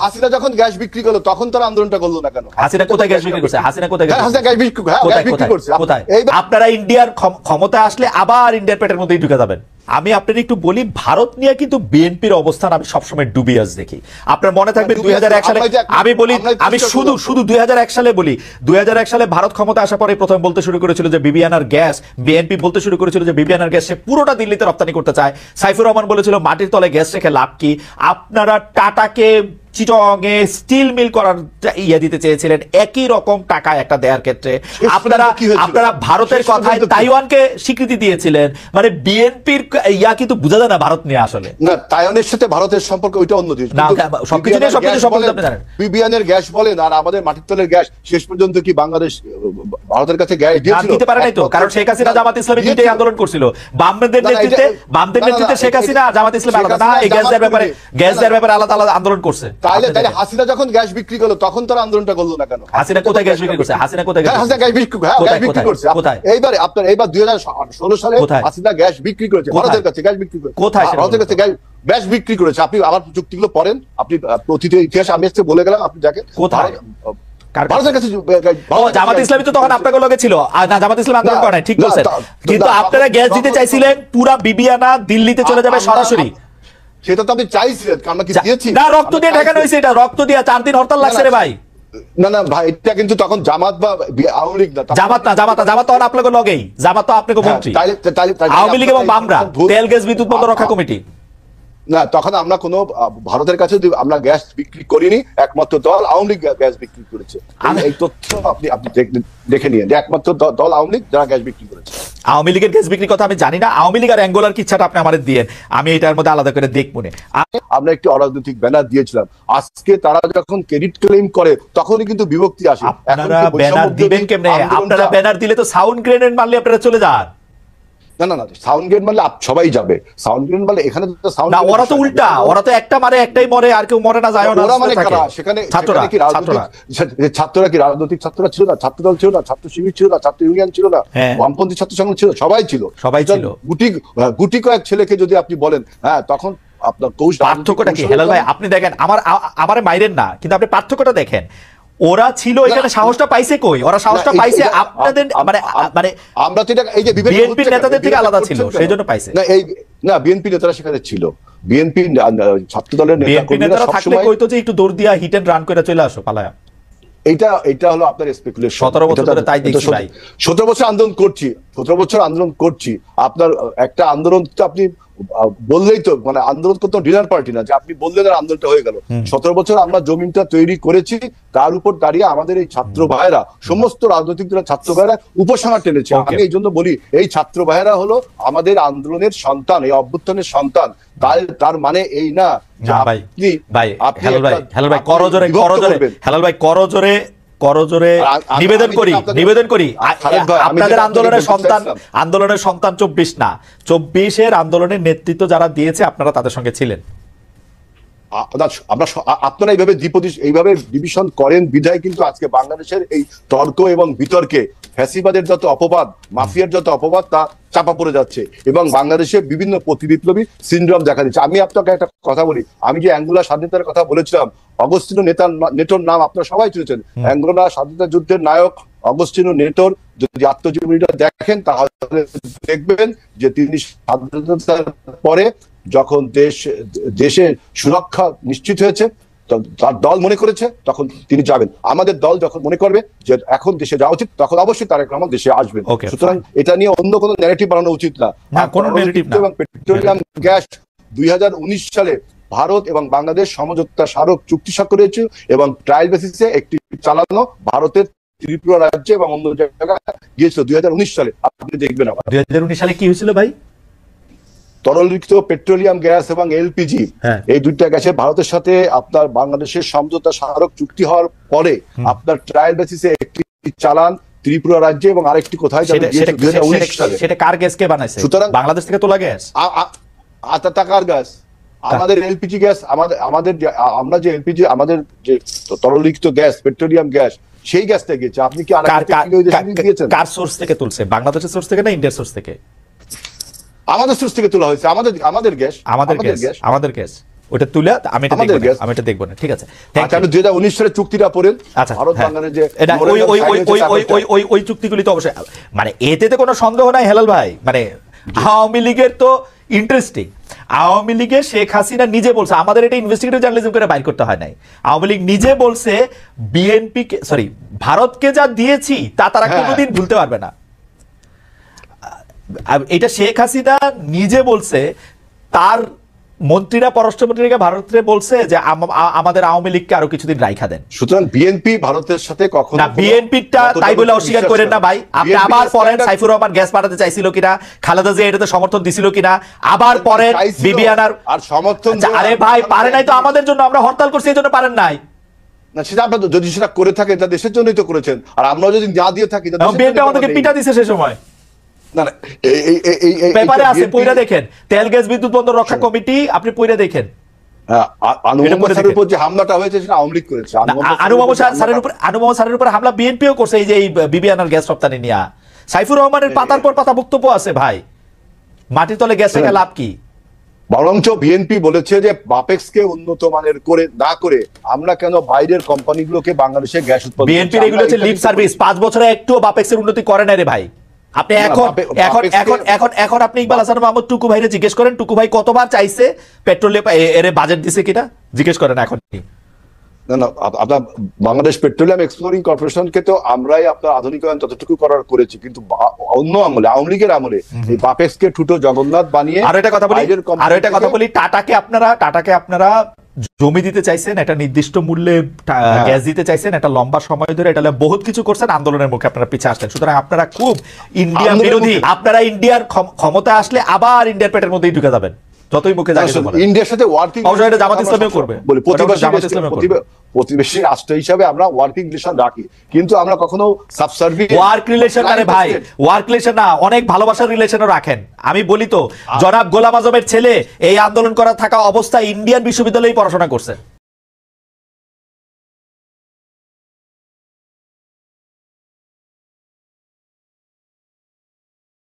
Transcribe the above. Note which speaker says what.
Speaker 1: হাসিনা যখন গ্যাস বিক্রি করলো তখন তারা আন্দোলনটা করলো না কেন?
Speaker 2: হাসিনা কোথায় গ্যাস বিক্রি করছে? হাসিনা কোথায়
Speaker 1: গ্যাস বিক্রি করছে?
Speaker 2: কোথায়? আপনারা ইন্ডিয়ার ক্ষমতা আসলে আবার ইন্ডিয়ার পেটের মধ্যেই ঢুকে যাবেন। আমি আপনার একটু বলি, ভারত নিয়ে কিন্তু বিএনপির অবস্থান আমি সবসময় ডুবিয়াস দেখি। আপনার মনে থাকবে 2001 সালে আমি বলি, আমি শুধু 2001 সালে বলি, 2001 সালে ভারত ক্ষমতা আসার পরে প্রথম বলতে শুরু করেছিল যে বিবিআনার গ্যাস, বিএনপি বলতে শুরু করেছিল যে বিবিআনার গ্যাস সে পুরোটা দিল্লিতে রপ্তানি করতে চায়। সাইফুর রহমান বলেছিল মাটির তলে গ্যাস রেখে লাভ কি? আপনারা টাটাকে চিটংয়ে স্টিল মিল করার ইয়ে দিতে চেয়েছিলেন, একই রকম টাকা একটা দেওয়ার ক্ষেত্রে আপনারা ভারতের কথায় তাইওয়ানকে স্বীকৃতি দিয়েছিলেন। মানে বিএনপির ইয়া কিন্তু বোঝা যায় না ভারত নিয়ে আসলে।
Speaker 1: না, তাইওয়ানের সাথে ভারতের সম্পর্ক ওইটা অন্য জিনিস।
Speaker 2: সবকিছু নিয়ে সবকিছু সম্পর্কে আপনি জানেন।
Speaker 1: বিবিআনের গ্যাস বলেন আর আমাদের মাটির তলের গ্যাস শেষ পর্যন্ত কি বাংলাদেশ ভারতের কাছে গ্যাস
Speaker 2: দিতে পারে নাই তো? কারণ শেখ হাসিনা জামাত ইসলামী দুইটাই আন্দোলন করছিল। বামদের নেতৃত্বে শেখ হাসিনা জামাত ইসলামী আলাদা না, এই গ্যাস দেওয়ার ব্যাপারে আলাদা আলাদা আন্দোলন করছে।
Speaker 1: তাহলে হাসিনা যখন গ্যাস বিক্রি করলো তখন তারা আন্দোলনটা করলো না কেন?
Speaker 2: হাসিনা কোথায় গ্যাস বিক্রি করছে? হাসিনা কোথায়
Speaker 1: গ্যাস বিক্রি করছে? এইবার 2016 সালে হাসিনা গ্যাস বিক্রি করেছে ভারতের কাছে, গ্যাস বিক্রি করেছে ভারতের কাছে, গ্যাস বিক্রি করেছে। আপনি আবার চুক্তিগুলো পড়েন, আপনি অতীতের ইতিহাস আমি আজকে বলে গেলাম, আপনি দেখেন কোথায় ভারতের কাছে।
Speaker 2: জামাত ইসলামী তো তখন আপনাদের লগে ছিল না, জামাত ইসলামী আন্দোলন করে নাই, ঠিক বলছেন। কিন্তু আপনারা গ্যাস দিতে চাইছিলেন, পুরা বিবিআনা দিল্লিতে চলে যাবে সরাসরি।
Speaker 1: সেটা তো আপনি চাইছিলেন, আমরা কি দিয়েছি?
Speaker 2: না, রক্ত দিয়ে ঠেকানো হয়েছে, এটা রক্ত দিয়ে 4 দিন হরতাল লাগছে রে ভাই।
Speaker 1: না ভাই, এটা কিন্তু তখন জামাত বা আওয়ামী লীগ না,
Speaker 2: জামাত তখন আপনাদের লগেই, জামাত তো আপনাকে মন্ত্রী, আওয়ামী লীগ এবং বামরা তেল গ্যাস বিদ্যুৎ বন্ধ রক্ষা কমিটি।
Speaker 1: না, তখন আমরা কোনো ভারতের কাছে আমরা গ্যাস বিক্রি করিনি, একমাত্র দল আওয়ামী লীগ গ্যাস বিক্রি করেছে। এই তথ্য আপনি দেখে নিয়ে যে একমাত্র দল আওয়ামী লীগ যারা গ্যাস বিক্রি করেছে।
Speaker 2: আওয়ামী লীগের গ্যাস বিক্রির কথা আমি জানি না, আওয়ামী লীগ আর অ্যাঙ্গোলার কিচ্ছাটা আপনি আমাদের দিয়ে, আমি এটার মধ্যে আলাদা করে দেখবো না।
Speaker 1: আমরা একটি অরাজনৈতিক ব্যানার দিয়েছিলাম, আজকে তারা যখন ক্রেডিট ক্লেম করে তখনই কিন্তু বিভক্তি আসে।
Speaker 2: আপনারা ব্যানার দিবেন কেমনে? আপনারা ব্যানার দিলে তো সাউন্ড গ্রেনেড মারলে আপনারা চলে যান।
Speaker 1: না, সাউন্ড গ্রেনেড মারলে সবাই যাবে। সাউন্ড গ্রেনেড মারলে এখানে তো সাউন্ড না,
Speaker 2: ওরা তো উল্টা, ওরা তো একটা মারে একটাই মরে, আর কেউ মরে না, যায় না।
Speaker 1: ওরা মানে কারা? সেখানে ছাত্ররা কি রাজনৈতিক ছাত্ররা ছিল না? ছাত্রদল ছিল না? ছাত্র শিবির ছিল না? ছাত্র ইউনিয়ন ছিল না? বামপন্থী ছাত্র সংগঠন ছিল? সবাই ছিল। গুটি কয়েক ছেলেকে যদি আপনি বলেন, হ্যাঁ, তখন আপনার
Speaker 2: পার্থক্যটা কি? হেলাল ভাই, আপনি দেখেন, আমার মাইরেন না, কিন্তু আপনি পার্থক্যটা দেখেন। ওরা ছিল এখানে, সাহসটা পাইছে কই? ওরা সাহসটা পাইছে আপনাদের মানে
Speaker 1: আমরা তো এটা এই যে
Speaker 2: বিএনপি নেতাদের থেকে আলাদা ছিল, সেইজন্য পাইছে।
Speaker 1: না, বিএনপি নেতারা সেখানে ছিল, বিএনপি ছাত্র দলের
Speaker 2: নেতারা থাকলে কইতো যে একটু দৌড় দিয়া হিট এন্ড রান করে চলে আসো পালায়া।
Speaker 1: এটা হলো আপনার স্পেকুলেশন।
Speaker 2: 17 বছর ধরে তাই দেখছি ভাই।
Speaker 1: 17 বছর আন্দোলন করছি। আপনার একটা আন্দোলন তো আপনি বললেই তো, মানে আন্দোলন করতে ডিনার পার্টি না যে আপনি বললেন আর আন্দোলনটা হয়ে গেল। 17 বছর আমরা জমিনটা তৈরি করেছি, তার উপর দাঁড়িয়ে আমাদের এই ছাত্র ভাইয়েরা, সমস্ত রাজনৈতিক দলের ছাত্র ভাইয়েরা উপসংহার টেনেছে। আমি এই জন্য বলি, এই ছাত্র ভাইয়েরা হলো আমাদের আন্দোলনের সন্তান, এই অভ্যুত্থানের সন্তান। তার মানে এই না
Speaker 2: করজোরে নিবেদন করি আপনাদের আন্দোলনের সন্তান 24 না, 24-এর আন্দোলনের নেতৃত্ব যারা দিয়েছে আপনারা তাদের সঙ্গে ছিলেন।
Speaker 1: আপনারা এইভাবে ডিভিশন করেন বিধায় কিন্তু আজকে বাংলাদেশের এই তর্ক এবং বিতর্কে ফ্যাসিবাদের যত অপবাদ, মাফিয়ার যত অপবাদ, তা চাপা পড়ে যাচ্ছে এবং বাংলাদেশে বিভিন্ন প্রতিবিপ্লবী সিনড্রোম দেখা দিচ্ছে। আমি আপনাকে একটা কথা বলি, আমি যে অ্যাঙ্গোলা স্বাধীনতার কথা বলেছিলাম, অগস্তিনো নেটোর নাম আপনারা সবাই শুনেছেন। অ্যাঙ্গোলা স্বাধীনতা যুদ্ধের নায়ক অগস্তিনো নেটোর যদি আত্মজীবনীটা দেখেন তাহলে দেখবেন যে তিনি স্বাধীনতার পরে যখন দেশের সুরক্ষা নিশ্চিত হয়েছে, তার দল মনে করেছে তখন তিনি যাবেন। আমাদের দল যখন মনে করবে যে এখন দেশে যাওয়া উচিত, তখন অবশ্যই তারেক রহমান দেশে আসবেন। সুতরাং এটা নিয়ে অন্য কোনো ন্যারেটিভ বানানো উচিত না। এবং পেট্রোলিয়াম গ্যাস 2019 সালে ভারত এবং বাংলাদেশ সমঝোতা স্মারক চুক্তি স্বাক্ষরিত এবং ট্রায়াল বেসিসে একটি চালানো ভারতের ত্রিপুরা রাজ্যে এবং অন্য জায়গায় গিয়েছিল 2019 সালে। আপনি দেখবেন
Speaker 2: 2019 সালে কি হয়েছিল ভাই?
Speaker 1: তরলীকৃত পেট্রোলিয়াম গ্যাস এবং এলপিজি, এই দুইটা গ্যাসে ভারতের সাথে আপনার বাংলাদেশের সমঝোতা স্মারক চুক্তি হওয়ার পরে আপনার ট্রায়াল বেসিসে একটি চালান ত্রিপুরা রাজ্যে এবং আরেকটি কোথায় 2019 সালে।
Speaker 2: সেটা কার গ্যাস কে বানাইছে?
Speaker 1: সুতরাং
Speaker 2: বাংলাদেশ থেকে তোলা গ্যাস,
Speaker 1: টাকার গ্যাস। আমাদের এলপিজি গ্যাস, আমরা যে এলপিজি, আমাদের যে তরলীকৃত গ্যাস, পেট্রোলিয়াম গ্যাস, সেই গ্যাসটা গিয়েছে। আপনি কি
Speaker 2: কার সোর্স থেকে তুলছে? বাংলাদেশের সোর্স থেকে না ইন্ডিয়ার সোর্স থেকে?
Speaker 1: আমাদের সোর্স থেকে তোলা হয়েছে। আমাদের গ্যাস,
Speaker 2: আমাদের গ্যাস। ওটা তুলে আমি এটা
Speaker 1: আমাদের
Speaker 2: দেখব না,
Speaker 1: guess।
Speaker 2: আমি এটা দেখব না, ঠিক আছে।
Speaker 1: আচ্ছা, আপনি 2019 সালে চুক্তিটা পড়েন,
Speaker 2: আচ্ছা,
Speaker 1: ভারত
Speaker 2: হ্যাঁ।
Speaker 1: বাংলাদেশ যে
Speaker 2: এটা ওই চুক্তিগুলি তো অবশ্যই, মানে এতে তো কোনো সন্দেহ নাই হেলাল ভাই। মানে আওয়ামী লীগের তো ইন্টারেস্টিং, আওয়ামী লীগের শেখ হাসিনা নিজে বলছে, আমাদের এটা ইনভেস্টিগেটিভ জার্নালিজম করে বাইর করতে হয় নাই, আওয়ামী লীগ নিজে বলছে বিএনপি কে, সরি, ভারতকে যা দিয়েছি তা তারা
Speaker 1: হ্যাঁ।
Speaker 2: কোনোদিন ভুলতে পারবে না। এটা শেখ হাসিনা নিজে বলছে, তার মন্ত্রীরা, পররাষ্ট্রমন্ত্রীকে ভারতে বলছে যে আমাদের আওয়ামী লীগকে আরো কিছুদিন রাইখা দেন।
Speaker 1: সুতরাং বিএনপি ভারতের সাথে কখনো
Speaker 2: না, বিএনপিটা তাই বলে অস্বীকার করেন না ভাই। আপনি আবার পড়েন সাইফুর রহমান গ্যাস পাঠাতে চাইছিল কিনা, খালেদা জিয়া এটাতে সমর্থন দিছিল কিনা, আবার পড়েন বিবিআনার
Speaker 1: আর সমর্থন।
Speaker 2: আরে ভাই পারে নাই তো আমাদের জন্য, আমরা হরতাল করছি এই জন্য পারেন নাই
Speaker 1: না, সেটা আপনার যদি সেটা করে থাকে এটা দেশের জন্যই তো করেছেন, আর আমরা যদি না দিয়ে থাকি এটা দেশের
Speaker 2: বিএনপি
Speaker 1: জন্যই
Speaker 2: আমাদেরকে
Speaker 1: করা
Speaker 2: পিটা
Speaker 1: নেই।
Speaker 2: দিছে সে সময়,
Speaker 1: না না,
Speaker 2: পেপারে আছে, পইরা দেখেন, তেল গ্যাস বিদ্যুৎ বন্দর রক্ষা কমিটি, আপনি পইরা দেখেন।
Speaker 1: আনুমোদন স্যারের উপর যে হামলাটা হয়েছে সেটা আওয়ামী লীগ করেছে।
Speaker 2: আনুমোদন স্যারের উপর হামলা বিএনপিও করছে, এই যে এই বিবিআনার গ্যাস রপ্তানি নিয়ে। সাইফুর রহমানের পাতার পর পাতা বক্তব্য আছে ভাই, মাটির তলে গ্যাস রেখে লাভ কি?
Speaker 1: বরঞ্চ বিএনপি বলেছে যে বাপেক্স কে উন্নত মানের করে না করে আমরা কেন বাইরের কোম্পানিগুলোকে বাংলাদেশে গ্যাস উৎপাদন।
Speaker 2: বিএনপি এগুলো হচ্ছে লিপ সার্ভিস, 5 বছরে একটুও বাপেক্সের উন্নতি করে না রে ভাই। আপনি এখন আপনি ইকবাল হাসান মাহমুদ টুকু ভাইরে জিজ্ঞেস করেন, টুকু ভাই কতবার চাইছে পেট্রোলে এর বাজেট দিছে কিনা, জিজ্ঞেস করেন এখন।
Speaker 1: না না, আপনার বাংলাদেশ পেট্রোলিয়াম এক্সপ্লোরিং কর্পোরেশনকে তো আমরাই আপনার আধুনিকায়ন ততটুকু করার করেছি, কিন্তু অন্য আমলে, আওয়ামী লীগের আমলে এই বাপেক্স কে ঠুটো জগন্নাথ বানিয়ে।
Speaker 2: আরো একটা কথা বলি, টাটাকে আপনারা জমি দিতে চাইছেন, একটা নির্দিষ্ট মূল্যে গ্যাস দিতে চাইছেন, একটা লম্বা সময় ধরে, এটা বহুত কিছু করছেন, আন্দোলনের মুখে আপনারা পিছিয়ে আসলেন। সুতরাং আপনারা খুব ইন্ডিয়া বিরোধী, আপনারা ইন্ডিয়ার ক্ষমতা আসলে আবার ইন্ডিয়ার পেটের মধ্যেই ঢুকে যাবেন, যতই মুখে জানিয়ে বলেন।
Speaker 1: ইন্ডিয়ার সাথে ওয়ার্কিং,
Speaker 2: অবশ্যই এটা জামাত ইসলামীও করবে,
Speaker 1: বলি প্রতিবেশী রাষ্ট্র হিসাবে আমরা ওয়ার্কিং রিলেশন রাখি, কিন্তু আমরা কখনো সাবসার্ভিয়েন্ট
Speaker 2: ওয়ার্ক রিলেশন আরে ভাই, ওয়ার্ক রিলেশন না, অনেক ভালোবাসার রিলেশনও রাখেন। আমি বলি তো, জনাব গোলাম আজমের ছেলে এই আন্দোলন করা থাকা অবস্থায় ইন্ডিয়ান বিশ্ববিদ্যালয়ে পড়াশোনা করছে।